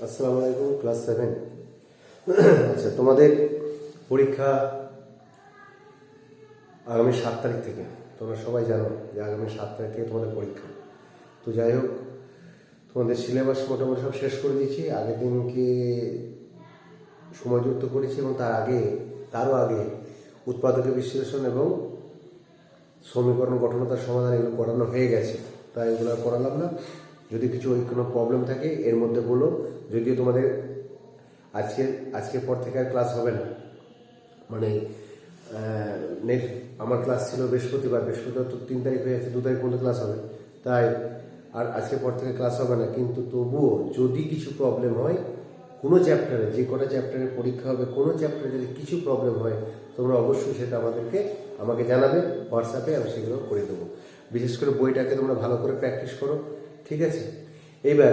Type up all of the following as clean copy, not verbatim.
আসসালামু আলাইকুম, ক্লাস 7। আচ্ছা, তোমাদের পরীক্ষা আগামী 7 তারিখ থেকে। তোমরা সবাই জানো যে আগামী 7 তারিখ থেকে তোমাদের পরীক্ষা। তো যাই হোক, তোমাদের সিলেবাস মোটামুটি সব শেষ করে দিয়েছি। আগের দিনকে সময়যুক্ত করেছি এবং তারও আগে উৎপাদকের বিশ্লেষণ এবং সমীকরণ গঠনতার সমাধান এগুলো করানো হয়ে গেছে, তাই এগুলো করালাম না। যদি কিছু কোনো প্রবলেম থাকে এর মধ্যে বলো। যদিও তোমাদের আজকের পর থেকে আর ক্লাস হবে না, মানে নেক্সট আমার ক্লাস ছিল বৃহস্পতিবার তো 3 তারিখ হয়ে যাচ্ছে, 2 তারিখ পর্যন্ত ক্লাস হবে, তাই আর আজকের পর থেকে ক্লাস হবে না। কিন্তু তবুও যদি কিছু প্রবলেম হয় কোনো চ্যাপ্টারে, যে কটা চ্যাপ্টারে পরীক্ষা হবে, কোনো চ্যাপ্টারে যদি কিছু প্রবলেম হয় তোমরা অবশ্যই সেটা আমাকে জানাবে হোয়াটসঅ্যাপে, আমি সেগুলো করে দেবো। বিশেষ করে বইটাকে তোমরা ভালো করে প্র্যাকটিস করো, ঠিক আছে? এইবার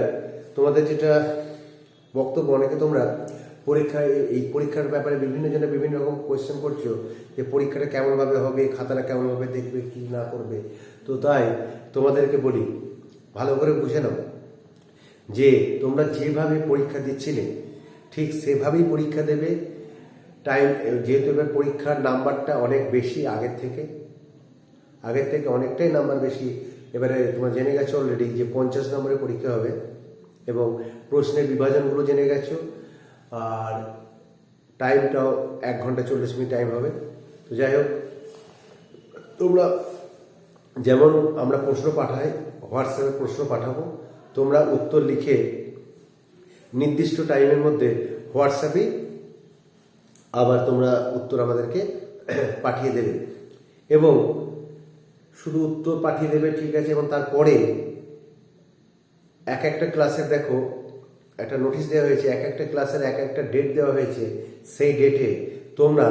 তোমাদের যেটা বক্তব্য, অনেকে তোমরা পরীক্ষার ব্যাপারে বিভিন্ন জনে বিভিন্ন রকম কোয়েশ্চেন করছো যে পরীক্ষাটা কেমনভাবে হবে, খাতাটা কেমনভাবে দেখবে, কি না করবে। তো তাই তোমাদেরকে বলি, ভালো করে বুঝে নাও যে তোমরা যেভাবে পরীক্ষা দিচ্ছিলে ঠিক সেভাবেই পরীক্ষা দেবে। যেহেতু এবার পরীক্ষার নাম্বারটা অনেক বেশি আগের থেকে অনেকটাই নাম্বার বেশি। এবারে তোমরা জেনে গেছো অলরেডি যে 50 নম্বরের পরীক্ষা হবে এবং প্রশ্নের বিভাজনগুলো জেনে গেছো, আর টাইমটাও 1 ঘন্টা 40 মিনিট টাইম হবে। তো যাই হোক, তোমরা যেমন আমরা প্রশ্ন পাঠাই, হোয়াটসঅ্যাপে প্রশ্ন পাঠাবো, তোমরা উত্তর লিখে নির্দিষ্ট টাইমের মধ্যে হোয়াটসঅ্যাপে আবার তোমরা উত্তর আমাদেরকে পাঠিয়ে দেবে। এবং শুধু উত্তর পাঠিয়ে দেবে, ঠিক আছে, এবং তারপরে একটা ক্লাসের দেখো একটা নোটিশ দেওয়া হয়েছে, একটা ক্লাসের একটা ডেট দেওয়া হয়েছে। সেই ডেটে তোমরা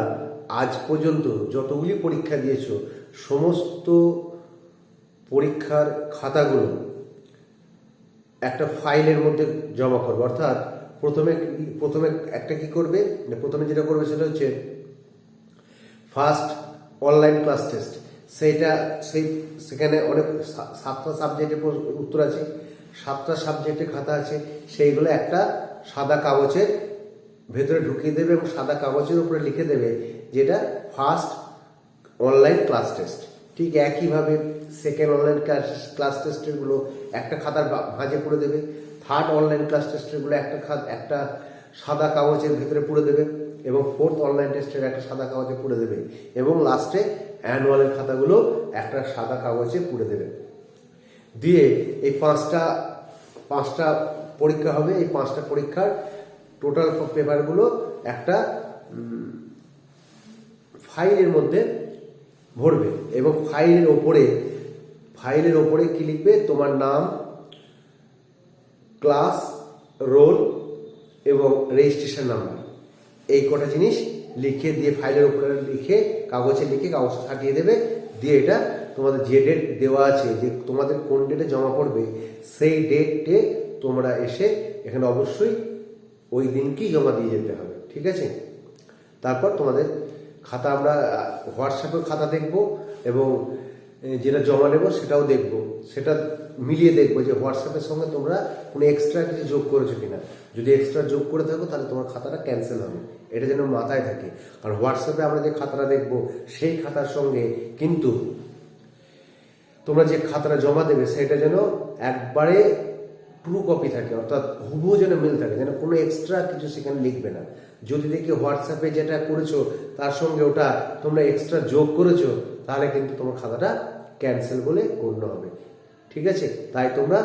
আজ পর্যন্ত যতগুলি পরীক্ষা দিয়েছো সমস্ত পরীক্ষার খাতাগুলো একটা ফাইলের মধ্যে জমা করবে। অর্থাৎ প্রথমে একটা কি করবে, প্রথমে যেটা করবে সেটা হচ্ছে ফার্স্ট অনলাইন ক্লাস টেস্ট। সেখানে অনেক 7টা সাবজেক্টের উত্তর আছে, 7টা সাবজেক্টের খাতা আছে। সেইগুলো একটা সাদা কাগজের ভেতরে ঢুকিয়ে দেবে এবং সাদা কাগজের উপরে লিখে দেবে যেটা ফার্স্ট অনলাইন ক্লাস টেস্ট। ঠিক একইভাবে সেকেন্ড অনলাইন ক্লাস টেস্টেরগুলো একটা খাতার ভাঁজে পুরে দেবে, থার্ড অনলাইন ক্লাস টেস্টেরগুলো একটা সাদা কাগজের ভেতরে পুরে দেবে এবং ফোর্থ অনলাইন টেস্টের একটা সাদা কাগজে পুরে দেবে এবং লাস্টে অ্যানুয়ালের খাতাগুলো একটা সাদা কাগজে পুরে দেবে। দিয়ে এই পাঁচটা পরীক্ষা হবে। এই 5টা পরীক্ষার টোটাল পেপারগুলো একটা ফাইলের মধ্যে ভরবে এবং ফাইলের ওপরে কি লিখবে, তোমার নাম, ক্লাস, রোল এবং রেজিস্ট্রেশন নাম্বার, এই কটা জিনিস লিখে দিয়ে ফাইলের উপরে কাগজে লিখে কাগজ সাটিয়ে দেবে। দিয়ে এটা তোমাদের যে ডেট দেওয়া আছে, যে তোমাদের কোন ডেটে জমা পড়বে, সেই ডেটে তোমরা এসে এখানে অবশ্যই ওই দিনকেই জমা দিয়ে যেতে হবে, ঠিক আছে? তারপর তোমাদের খাতা আমরা হোয়াটসঅ্যাপে খাতা দেখব এবং যেটা জমা নেব সেটাও দেখব, সেটা মিলিয়ে দেখবো যে হোয়াটসঅ্যাপের সঙ্গে তোমরা কোনো এক্সট্রা কিছু যোগ করেছো কিনা। যদি এক্সট্রা যোগ করে থাকো তাহলে তোমার খাতাটা ক্যান্সেল হবে, এটা যেন মাথায় থাকে। কারণ হোয়াটসঅ্যাপে আমরা যে খাতাটা দেখবো সেই খাতার সঙ্গে কিন্তু তোমরা যে খাতাটা জমা দেবে সেটা যেন একবারে ট্রু কপি থাকে, অর্থাৎ হুবহু যেন মিল থাকে, যেন কোনো এক্সট্রা কিছু সেখানে লিখবে না। যদি দেখি হোয়াটসঅ্যাপে যেটা করেছো তার সঙ্গে ওটা তোমরা এক্সট্রা যোগ করেছো, তাহলে কিন্তু তোমার খাতাটা ক্যান্সেল বলে গণ্য হবে, ঠিক আছে? তাই তোমরা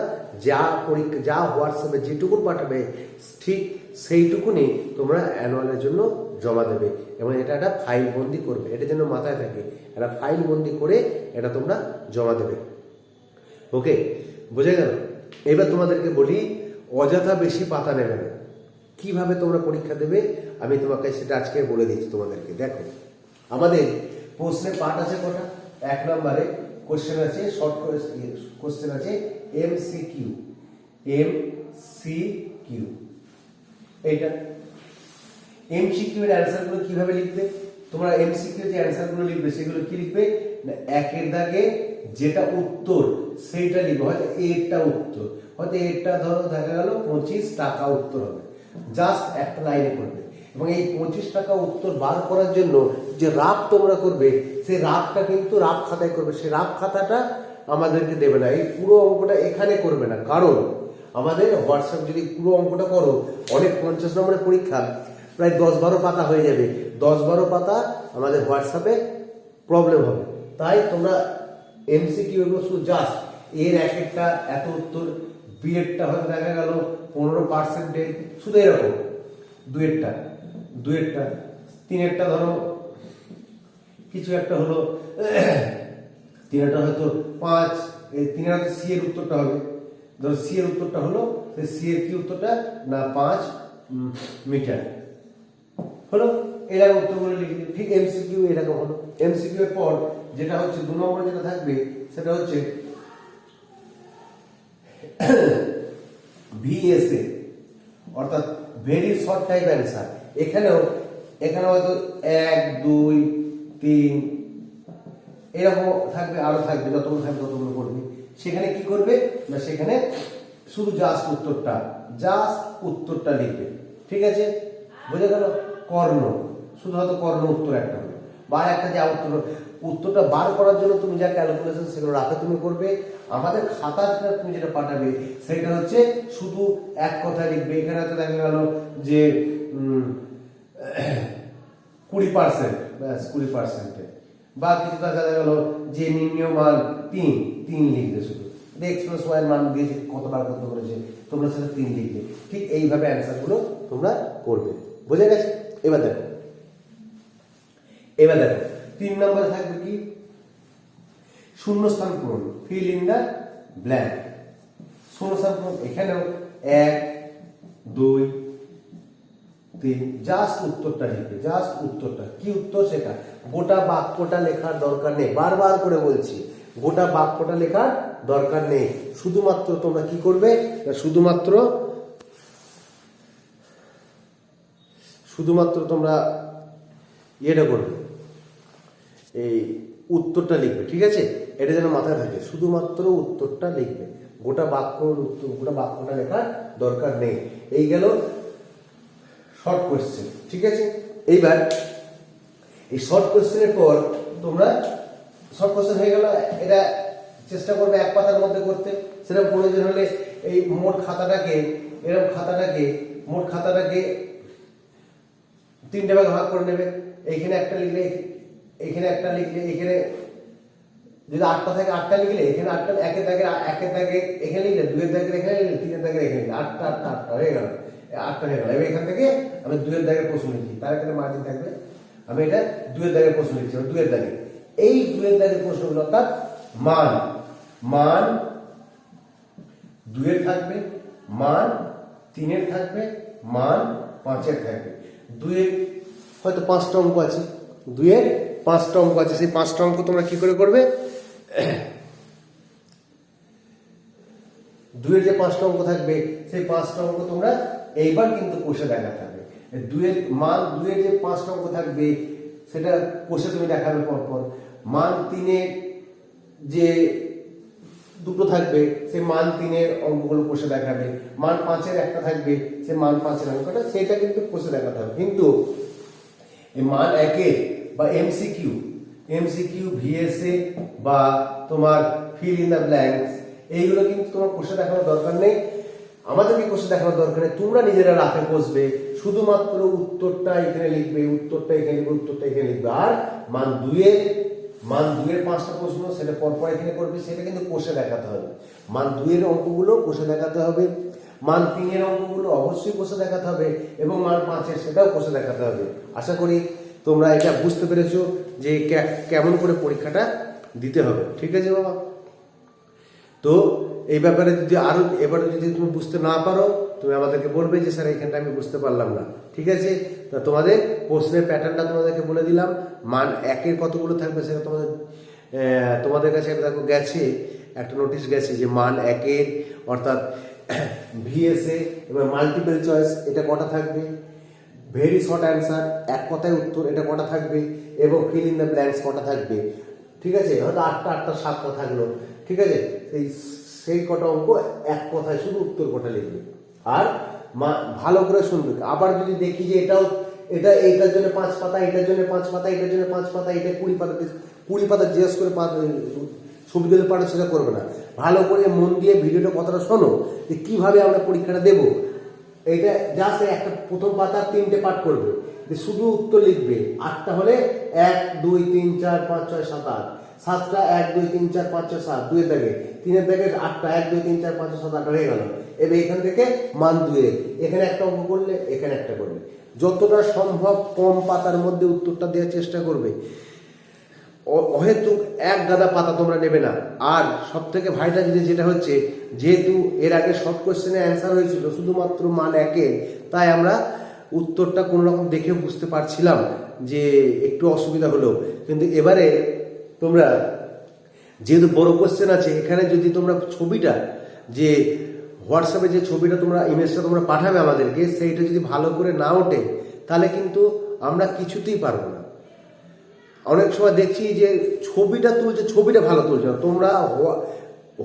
যা হোয়াটসঅ্যাপে যেটুকু পাঠাবে ঠিক সেইটুকুনি তোমরা অ্যানুয়ালের জন্য জমা দেবে এবং এটা একটা ফাইল বন্দি করবে, এটা যেন মাথায় থাকে। একটা ফাইল বন্দি করে এটা তোমরা জমা দেবে। ওকে, বোঝা গেল? এবার তোমাদেরকে বলি, অযথা বেশি পাতা নেবে না। কিভাবে তোমরা পরীক্ষা দেবে আমি তোমাকে সেটা আজকে বলে দিচ্ছি তোমাদেরকে। দেখো, আমাদের প্রশ্নের পার্ট আছে কটা? 1 নম্বরে কোশ্চেন আছে, শর্ট কোশ্চেন আছে এমসিকিউ। এইটা এমসিকিউ এর অ্যান্সারগুলো কিভাবে লিখবে তোমরা? এমসিকিউ যে অ্যান্সারগুলো লিখবে সেগুলো কি লিখবে? না একের দাগে যেটা উত্তর সেইটা লিখবে, হয়তো এরটা উত্তর, হয়তো এরটা ধরো দেখা গেল 25 টাকা উত্তর হবে, জাস্ট একটা লাইনে করবে। এবং এই 25 টাকা উত্তর বার করার জন্য যে রাফ তোমরা করবে সেই রাফটা কিন্তু রাফ খাতায় করবে, সেই রাফ খাতাটা আমাদেরকে দেবে না, এই পুরো অঙ্কটা এখানে করবে না। কারণ আমাদের হোয়াটসঅ্যাপ যদি পুরো অঙ্কটা করো, অনেক 50 নম্বরের পরীক্ষা প্রায় 10-12 পাতা হয়ে যাবে, 10-12 পাতা আমাদের হোয়াটসঅ্যাপে প্রবলেম হবে। তাই তোমরা এমসিকিউ এগুলো শুধু জাস্ট এর এক একটা এত উত্তর, বিয়েরটা হয়তো দেখা গেল 15%, শুধু এরকম দুয়েরটা, তিনেরটা ধরো কিছু একটা হলো, তিনেরটা হয়তো 5, এই তিনের হয়তো সি এর উত্তরটা হবে, ধরো সি এর উত্তরটা হলো, সি এর কি উত্তরটা না 5 মিটার হলো, এরকম উত্তরগুলো লিখলে ঠিক এমসিকিউ এরকম হলো। এমসিকিউ এর পর যেটা হচ্ছে 2 নম্বর যেটা থাকবে সেটা হচ্ছে ভিএসএ, অর্থাৎ ভেরি শর্ট টাইপ অ্যান্সার। এখানে হয়তো 1, 2, 3 এরকম থাকবে, আরো থাকবে, যতগুলো থাকবে ততগুলো করবে। সেখানে কি করবে না সেখানে শুধু জাস্ট উত্তরটা লিখবে, ঠিক আছে, বুঝে গেল। কর্ণ, শুধু হয়তো কর্ণ উত্তর একটা হবে, বা একটা যা উত্তরটা বার করার জন্য তুমি যা ক্যালকুলেশন সেগুলো রাখে তুমি করবে। আমাদের খাতা তুমি যেটা পাঠাবে সেটা হচ্ছে শুধু এক কথায় লিখবে। এখানে হয়তো দেখা গেল যে 20%, ব্যাস 20%, বা কিছুটা দেখা গেল যে নির্ণয় মান 3 লিখবে, শুধু এক্সপ্রেস ওয়াই মান দিয়েছে কতবার করতে বলেছে তোমরা সেটা 3 লিখবে। ঠিক এইভাবে অ্যান্সার গুলো তোমরা করবে, বুঝে গেছে। এবার দেখো 3 নম্বরে থাকবে কি শূন্যস্থান পূরণ, ফিল ইন দা ব্ল্যাঙ্ক। শূন্যস্থান পূরণ এখানেও 1, 2, 3 জাস্ট উত্তরটা লিখবে, জাস্ট উত্তরটা কি উত্তর সেটা। গোটা বাক্যটা লেখার দরকার নেই, বারবার করে বলছি গোটা বাক্যটা লেখার দরকার নেই। শুধুমাত্র তোমরা কি করবে, শুধুমাত্র তোমরা এটা করবে, এই উত্তরটা লিখবে, ঠিক আছে, এটা যেন মাথায় থাকে। শুধুমাত্র উত্তরটা লিখবে, গোটা বাক্যটা লেখার দরকার নেই। এই গেল শর্ট কোয়েশ্চেন, ঠিক আছে। এইবার এই শর্ট কোয়েশ্চেনের পর তোমরা শর্ট কোয়েশ্চেন হয়ে গেল, এটা চেষ্টা করবে এক পাতার মধ্যে করতে। সেটা প্রয়োজন হলে এই মোট খাতাটাকে 3টে ভাগে ভাগ করে নেবে। এইখানে একটা লিখলে, এখানে একটা লিখলে, এখানে যদি 8টা থাকে 8টা লিখলে, এখানে 8টা একের দাগে এখানে লিখলে, 2-এর দাগে এখানে লিখলে, 3-এর দাগে এখানে লিখলে, 8টা হয়ে গেল, 8টা হয়ে গেল। এবার এখান থেকে আমি 2-এর দাগের প্রশ্ন লিখি, তার এখানে মার্জিন থাকবে, আমি এটা 2-এর দাগের প্রশ্ন লিখছি। 2-এর দাগে এই 2-এর দাগের প্রশ্নগুলো অর্থাৎ মান 2-এর থাকবে, মান 3-এর থাকবে, মান 5-এর থাকবে। 2-এর হয়তো 5টা অঙ্ক আছে, 2-এর 5টা অঙ্ক আছে, সেই 5টা অঙ্ক তোমরা কি করে করবে, 2-এর যে 5টা অঙ্ক থাকবে সেই 5টা অঙ্ক তোমরা এইবার কিন্তু কষে দেখাতে হবে। 2-এর যে 5টা অঙ্ক থাকবে সেটা কষে তুমি দেখাবে পরপর। মান 3-এর যে 2টো থাকবে সেই মান 3-এর অঙ্কগুলো কষে দেখাবে। মান 5-এর একটা থাকবে, সেই মান 5-এর অঙ্কটা সেটা কিন্তু কষে দেখাতে হবে। কিন্তু এই মান 1-এর বা এমসিকিউ ভিএসএ বা তোমার ফিল ইন দ্য ব্ল্যাঙ্কস এইগুলো কিন্তু তোমার কষে দেখানোর দরকার নেই, আমাদেরকে কষে দেখানোর দরকার নেই। তোমরা নিজেরা রাতে বসবে, শুধুমাত্র উত্তরটা এখানে লিখবে, উত্তরটা এখানে লিখবে। আর মান 2-এর 5টা প্রশ্ন সেটা পরপর এখানে করবে, সেটা কিন্তু কষে দেখাতে হবে। মান 2-এর অঙ্কগুলো কষে দেখাতে হবে, মান 3-এর অঙ্কগুলো অবশ্যই কষে দেখাতে হবে, এবং মান 5-এর সেটাও কষে দেখাতে হবে। আশা করি তোমরা এটা বুঝতে পেরেছো যে কেমন করে পরীক্ষাটা দিতে হবে, ঠিক আছে বাবা। তো এই ব্যাপারে এবারে যদি তুমি বুঝতে না পারো তুমি আমাদেরকে বলবে যে স্যার এইখানটা আমি বুঝতে পারলাম না, ঠিক আছে। তা তোমাদের প্রশ্নের প্যাটার্নটা তোমাদেরকে বলে দিলাম। মান 1-এর কতগুলো থাকবে সেটা তোমাদের কাছে দেখো গেছে, একটা নোটিশ গেছে যে মান 1-এর অর্থাৎ ভিএসএ এবং মাল্টিপল চয়েস এটা কটা থাকবে, ভেরি শর্ট অ্যান্সার এক কথায় উত্তর এটা কটা থাকবে, এবং ফিল ইন দ্য ব্ল্যাঙ্কস কটা থাকবে। ঠিক আছে, হয়তো 8টা 8টা 7টা থাকলো, ঠিক আছে, সেই কটা অঙ্ক এক কথায় শুধু উত্তর কটা লিখবে। আর ভালো করে শুনবে। আবার যদি দেখি যে এইটার জন্য 5 পাতা, এটার জন্য 5 পাতা, এটার জন্য 5 পাতা, এটা 20 পাতা জিজ্ঞেস করে ছবি তুলে পাঠা, সেটা করবে না। ভালো করে মন দিয়ে ভিডিওটা কথাটা শোনো যে কিভাবে আমরা পরীক্ষাটা দেবো। এইটা জাস্ট একটা প্রথম পাতা 3টে পাঠ করবে, যে শুধু উত্তর লিখবে। 8টা হলে 1 2 3 4 5 6 7 8, 7টা 1 2 3 4 5 6 7, 2 এর দাগে 3 এর দাগে 8টা 1 2 3 4 5 6 7 8 হয়ে গেল। এবার এখান থেকে মান 2 এখানে একটা অঙ্ক করলে, এখানে একটা করবে। যতটা সম্ভব কম পাতার মধ্যে উত্তরটা দেওয়ার চেষ্টা করবে। অহেতুক এক গাদা পাতা তোমরা নেবে না। আর সব থেকে ভাইটা যেটা হচ্ছে, যেহেতু এর আগে শর্ট কোশ্চেনে অ্যান্সার হয়েছিল শুধুমাত্র মান 1-এর, তাই আমরা উত্তরটা কোনো রকম দেখে বুঝতে পারছিলাম যে একটু অসুবিধা হলো। কিন্তু এবারে তোমরা যেহেতু বড় কোশ্চেন আছে, এখানে যদি তোমরা ছবিটা, যে হোয়াটসঅ্যাপে যে ছবিটা তোমরা ইমেজটা তোমরা পাঠাবে আমাদেরকে, সেইটা যদি ভালো করে না ওঠে তাহলে কিন্তু আমরা কিছুতেই পারবো না। অনেক সময় দেখছি যে ছবিটা তুলছে, ছবিটা ভালো তুলছে না। তোমরা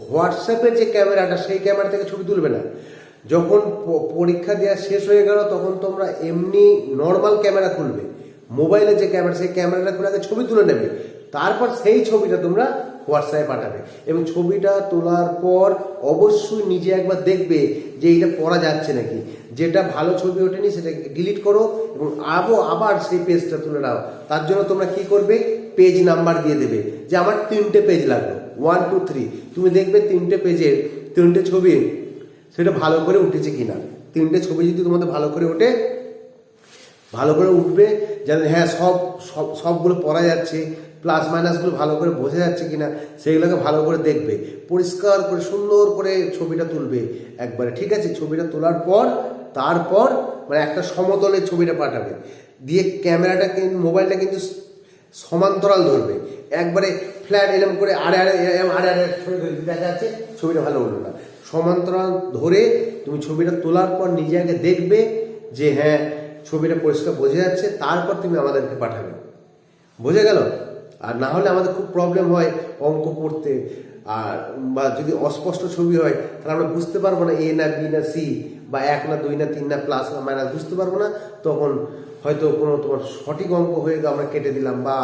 হোয়াটসঅ্যাপের যে ক্যামেরাটা, সেই ক্যামেরা থেকে ছবি তুলবে না। যখন পরীক্ষা দেওয়া শেষ হয়ে গেল, তখন তোমরা এমনি নর্মাল ক্যামেরা খুলবে, মোবাইলের যে ক্যামেরা, সেই ক্যামেরাটা খুলে আগে ছবি তুলে নেবে, তারপর সেই ছবিটা তোমরা হোয়াটসঅ্যাপে পাঠাবে। এবং ছবিটা তোলার পর অবশ্যই নিজে একবার দেখবে যে এটা পড়া যাচ্ছে নাকি। যেটা ভালো ছবি ওঠেনি সেটা ডিলিট করো এবং আবার সেই পেজটা তুলে নাও। তার জন্য তোমরা কি করবে, পেজ নাম্বার দিয়ে দেবে যে আমার 3টে পেজ লাগলো, 1 2 3। তুমি দেখবে 3টে পেজের 3টে ছবি সেটা ভালো করে উঠেছে কিনা। 3টে ছবি যদি তোমাদের ভালো করে ওঠে, ভালো করে উঠবে, যেন হ্যাঁ সবগুলো পড়া যাচ্ছে, প্লাস মাইনাসগুলো ভালো করে বোঝা যাচ্ছে কিনা, সেইগুলোকে ভালো করে দেখবে। পরিষ্কার করে সুন্দর করে ছবিটা তুলবে একবারে, ঠিক আছে। ছবিটা তোলার পর তারপর মানে একটা সমতলে ছবিটা পাঠাবে, দিয়ে ক্যামেরাটা মোবাইলটা কিন্তু সমান্তরাল ধরবে, একবারে ফ্ল্যাট এরকম করে আড়ে ছবি দেখা যাচ্ছে, ছবিটা ভালো উঠবে না। সমান্তরাল ধরে তুমি ছবিটা তোলার পর নিজে আগে দেখবে যে হ্যাঁ ছবিটা পরিষ্কার বোঝা যাচ্ছে, তারপর তুমি আমাদেরকে পাঠাবে। বোঝা গেল? আর না হলে আমাদের খুব প্রবলেম হয় অঙ্ক পড়তে। আর বা যদি অস্পষ্ট ছবি হয় তাহলে আমরা বুঝতে পারবো না এ না বি না সি, বা 1 না 2 না 3 না প্লাস না মাইনাস বুঝতে পারবো না। তখন হয়তো কোনো তোমার সঠিক অঙ্ক হয়ে আমরা কেটে দিলাম, বা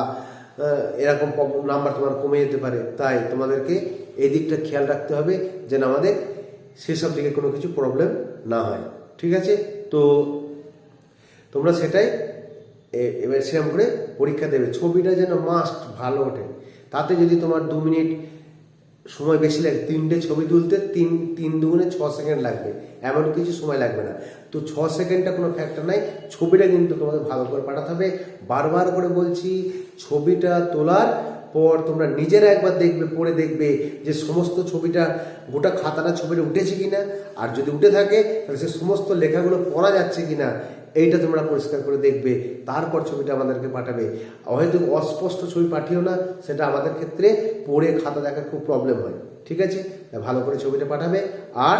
এরকম নাম্বার তোমার কমে যেতে পারে। তাই তোমাদেরকে এই দিকটা খেয়াল রাখতে হবে যেন আমাদের সেসব দিকে কোনো কিছু প্রবলেম না হয়, ঠিক আছে। তো তোমরা সেটাই এবার সেরকম করে পরীক্ষা দেবে। ছবিটা যেন মাস্ট ভালো ওঠে। তাতে যদি তোমার 2 মিনিট সময় বেশি লাগে, 3টে ছবি তুলতে 3 দুগুণে 6 সেকেন্ড লাগবে, এমন কিছু সময় লাগবে না। তো 6 সেকেন্ডটা কোনো ফ্যাক্টর নাই। ছবিটা কিন্তু তোমাদের ভালো করে পাঠাতে হবে। বারবার করে বলছি, ছবিটা তোলার পর তোমরা নিজেরা একবার দেখবে, পড়ে দেখবে যে সমস্ত ছবিটা, গোটা খাতাটা ছবিটা উঠেছে কিনা, আর যদি উঠে থাকে তাহলে সে সমস্ত লেখাগুলো পড়া যাচ্ছে কিনা, এইটা তোমরা পরিষ্কার করে দেখবে। তারপর ছবিটা আমাদেরকে পাঠাবে। হয়তো অস্পষ্ট ছবি পাঠিও না, সেটা আমাদের ক্ষেত্রে পড়ে খাতা দেখার খুব প্রবলেম হয়, ঠিক আছে। ভালো করে ছবিটা পাঠাবে। আর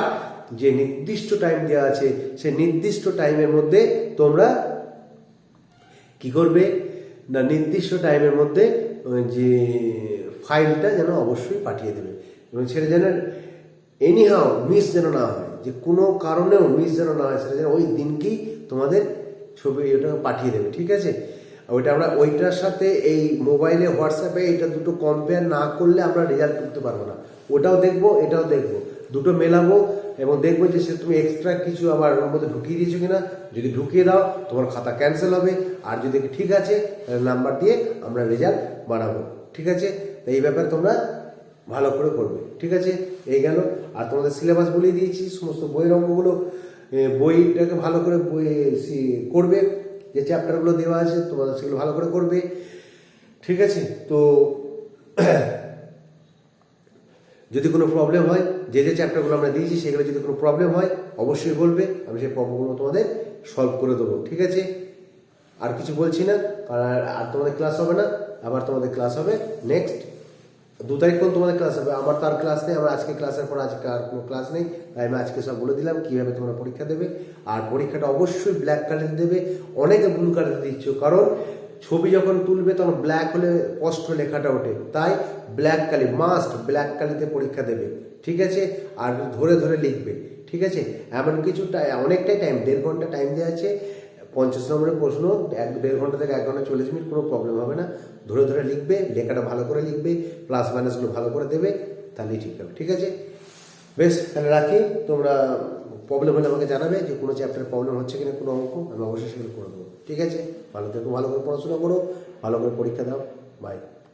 যে নির্দিষ্ট টাইম দেওয়া আছে, সেই নির্দিষ্ট টাইমের মধ্যে তোমরা কি করবে না, নির্দিষ্ট টাইমের মধ্যে যে ফাইলটা যেন অবশ্যই পাঠিয়ে দেবে, এবং সেটা যেন এনিহাও মিস যেন না হয়, যে কোনো কারণেও মিস যেন না হয়, সেটা যেন ওই দিনকেই তোমাদের ছবি ওটা পাঠিয়ে দেবে, ঠিক আছে। ওইটা আমরা ওইটার সাথে এই মোবাইলে হোয়াটসঅ্যাপে এটা দুটো কম্পেয়ার না করলে আমরা রেজাল্ট করতে পারবো না। ওটাও দেখবো, এটাও দেখবো, দুটো মেলাবো এবং দেখবো যে সে তুমি এক্সট্রা কিছু আবার ওর মধ্যে ঢুকিয়ে দিয়েছো কিনা। যদি ঢুকিয়ে দাও তোমার খাতা ক্যান্সেল হবে, আর যদি ঠিক আছে তাহলে নাম্বার দিয়ে আমরা রেজাল্ট বানাবো, ঠিক আছে। তো এই ব্যাপারে তোমরা ভালো করে করবে, ঠিক আছে। এই গেল। আর তোমাদের সিলেবাস বলে দিয়েছি, সমস্ত বইয়ের অঙ্কগুলো, বইটাকে ভালো করে করবে, যে চ্যাপ্টারগুলো দেওয়া আছে তোমাদের সেগুলো ভালো করে করবে, ঠিক আছে। তো যদি কোনো প্রবলেম হয়, যে চ্যাপ্টারগুলো আমরা দিয়েছি সেগুলো যদি কোনো প্রবলেম হয় অবশ্যই বলবে, আমি সেই প্রবলেমগুলো তোমাদের সলভ করে দেবো, ঠিক আছে। আর কিছু বলছি না, আর তোমাদের ক্লাস হবে না। আবার তোমাদের ক্লাস হবে নেক্সট 2 তারিখ পর্যন্ত তোমাদের ক্লাস হবে। আমার তো আর ক্লাস নেই, আমার আজকে ক্লাসের পর আজকে আর কোনো ক্লাস নেই। তাই আমি আজকে সব বলে দিলাম কীভাবে তোমরা পরীক্ষা দেবে। আর পরীক্ষাটা অবশ্যই ব্ল্যাক কালারে দেবে, অনেকে ব্লু কালারে দিচ্ছ, কারণ ছবি যখন তুলবে তখন ব্ল্যাক হলে স্পষ্ট লেখাটা ওঠে, তাই ব্ল্যাক কালি মাস্ট, ব্ল্যাক কালিতে পরীক্ষা দেবে, ঠিক আছে। আর ধরে ধরে লিখবে, ঠিক আছে। এমন কিছু অনেকটাই টাইম, 1.5 ঘন্টা টাইম দেওয়া আছে। 50 নম্বরের প্রশ্ন 1-1.5 ঘন্টা থেকে 1 ঘন্টা 40 মিনিট, কোনো প্রবলেম হবে না। ধরে ধরে লিখবে, লেখাটা ভালো করে লিখবে, প্লাস মাইনাসগুলো ভালো করে দেবে, তাহলেই ঠিক হবে, ঠিক আছে। বেশ, তাহলে রাখি। তোমরা প্রবলেম হলে আমাকে জানাবে যে কোনো চ্যাপ্টারে প্রবলেম হচ্ছে কিনা, কোনো অঙ্ক, আমি অবশ্যই সেগুলো করে দেবো, ঠিক আছে। ভালো থেকো, ভালো করে পড়াশোনা করো, ভালো করে পরীক্ষা দাও। বাই।